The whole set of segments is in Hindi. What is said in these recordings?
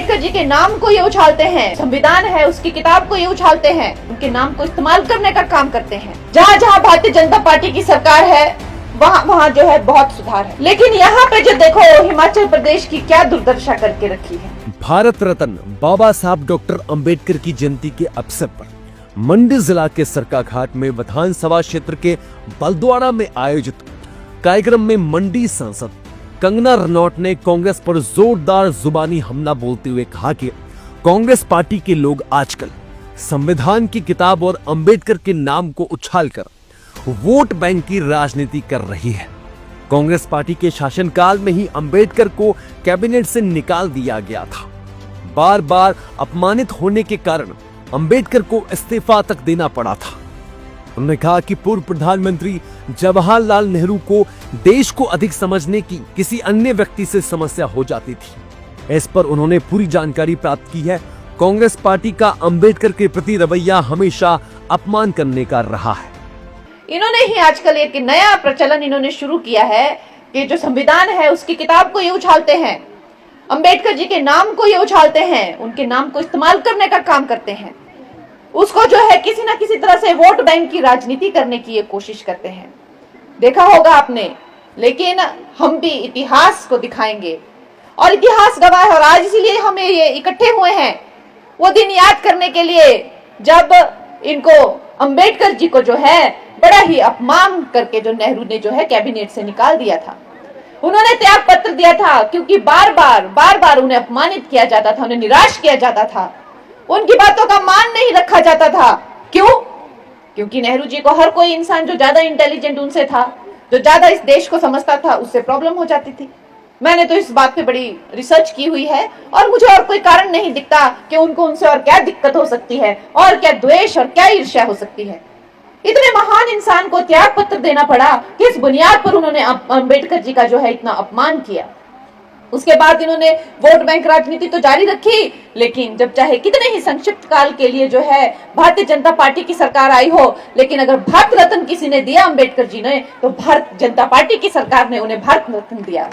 अंबेडकर जी के नाम को ये उछालते हैं, संविधान है उसकी किताब को ये उछालते हैं, उनके नाम को इस्तेमाल करने का काम करते हैं। जहाँ जहाँ भारतीय जनता पार्टी की सरकार है वहाँ जो है बहुत सुधार है, लेकिन यहाँ पे जो देखो हिमाचल प्रदेश की क्या दुर्दशा करके रखी है। भारत रत्न बाबा साहब डॉक्टर अंबेडकर की जयंती के अवसर पर मंडी जिला के सरकाघाट में विधानसभा क्षेत्र के बलद्वारा में आयोजित कार्यक्रम में मंडी सांसद कंगना रनौत ने कांग्रेस पर जोरदार जुबानी हमला बोलते हुए कहा कि कांग्रेस पार्टी के लोग आजकल संविधान की किताब और अंबेडकर के नाम को उछालकर वोट बैंक की राजनीति कर रही है। कांग्रेस पार्टी के शासनकाल में ही अंबेडकर को कैबिनेट से निकाल दिया गया था। बार बार अपमानित होने के कारण अंबेडकर को इस्तीफा तक देना पड़ा था। उन्होंने कहा कि पूर्व प्रधानमंत्री जवाहरलाल नेहरू को देश को अधिक समझने की किसी अन्य व्यक्ति से समस्या हो जाती थी। इस पर उन्होंने पूरी जानकारी प्राप्त की है। कांग्रेस पार्टी का अंबेडकर के प्रति रवैया हमेशा अपमान करने का रहा है। इन्होंने ही आजकल एक नया प्रचलन इन्होंने शुरू किया है कि जो संविधान है उसकी किताब को ये उछालते हैं, अंबेडकर जी के नाम को ये उछालते हैं, उनके नाम को इस्तेमाल करने का काम करते हैं। उसको जो है किसी ना किसी तरह से वोट बैंक की राजनीति करने की ये कोशिश करते हैं। देखा होगा आपने, लेकिन हम भी इतिहास को दिखाएंगे और इतिहास गवाह है। और आज इसीलिए हमें ये इकट्ठे हुए हैं वो दिन याद करने के लिए जब इनको अंबेडकर जी को जो है बड़ा ही अपमान करके जो नेहरू ने जो है कैबिनेट से निकाल दिया था। उन्होंने त्याग पत्र दिया था क्योंकि बार बार उन्हें अपमानित किया जाता था, उन्हें निराश किया जाता था, उनकी बातों का मान नहीं रखा जाता था। क्यों? क्योंकि नेहरू जी को हर कोई इंसान जो ज्यादा इंटेलिजेंट उनसे था, जो ज्यादा इस देश को समझता था, उससे प्रॉब्लम हो जाती थी। मैंने तो इस बात पे बड़ी रिसर्च की हुई है और मुझे और कोई कारण नहीं दिखता कि उनको उनसे और क्या दिक्कत हो सकती है और क्या द्वेष और क्या ईर्ष्या हो सकती है। इतने महान इंसान को त्याग पत्र देना पड़ा, किस बुनियाद पर उन्होंने अंबेडकर जी का जो है इतना अपमान किया। उसके बाद इन्होंने वोट बैंक राजनीति तो जारी रखी, लेकिन जब चाहे कितने ही संक्षिप्त काल के लिए जो है भारतीय जनता पार्टी की सरकार आई हो, लेकिन अगर भारत रत्न किसी ने दिया अंबेडकर जी ने, तो भारत जनता पार्टी की सरकार ने उन्हें भारत रत्न दिया।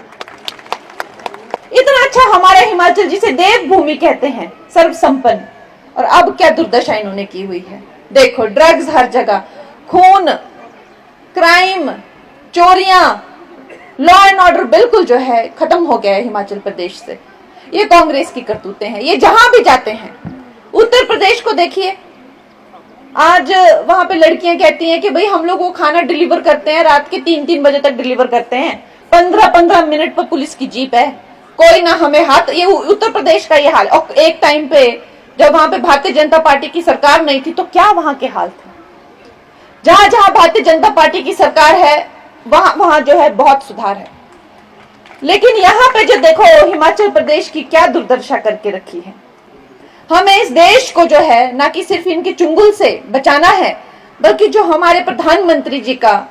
इतना अच्छा हमारे हिमाचल जिसे देवभूमि कहते हैं, सर्वसंपन्न, और अब क्या दुर्दशा इन्होंने की हुई है। देखो, ड्रग्स हर जगह, खून, क्राइम, चोरियां, लॉ एंड ऑर्डर बिल्कुल जो है खत्म हो गया है हिमाचल प्रदेश से। ये कांग्रेस की करतूतें हैं, ये जहां भी जाते हैं। उत्तर प्रदेश को देखिए, आज वहां पे लड़कियां कहती हैं कि भाई हम लोग वो खाना डिलीवर करते हैं, रात के 3-3 बजे तक डिलीवर करते हैं, 15-15 मिनट पर पुलिस की जीप है, कोई ना हमें हाथ। ये उत्तर प्रदेश का ये हाल। और एक टाइम पे जब वहां पे भारतीय जनता पार्टी की सरकार नहीं थी तो क्या वहां के हाल थे। जहां जहां भारतीय जनता पार्टी की सरकार है वहां जो है बहुत सुधार है, लेकिन यहाँ पे जो देखो हिमाचल प्रदेश की क्या दुर्दशा करके रखी है। हमें इस देश को जो है ना कि सिर्फ इनके चुंगल से बचाना है, बल्कि जो हमारे प्रधानमंत्री जी का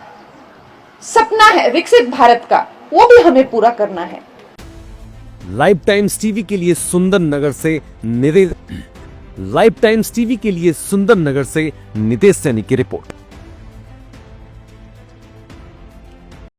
सपना है विकसित भारत का, वो भी हमें पूरा करना है। लाइव टाइम्स टीवी के लिए सुंदरनगर से नितेश सैनी की रिपोर्ट।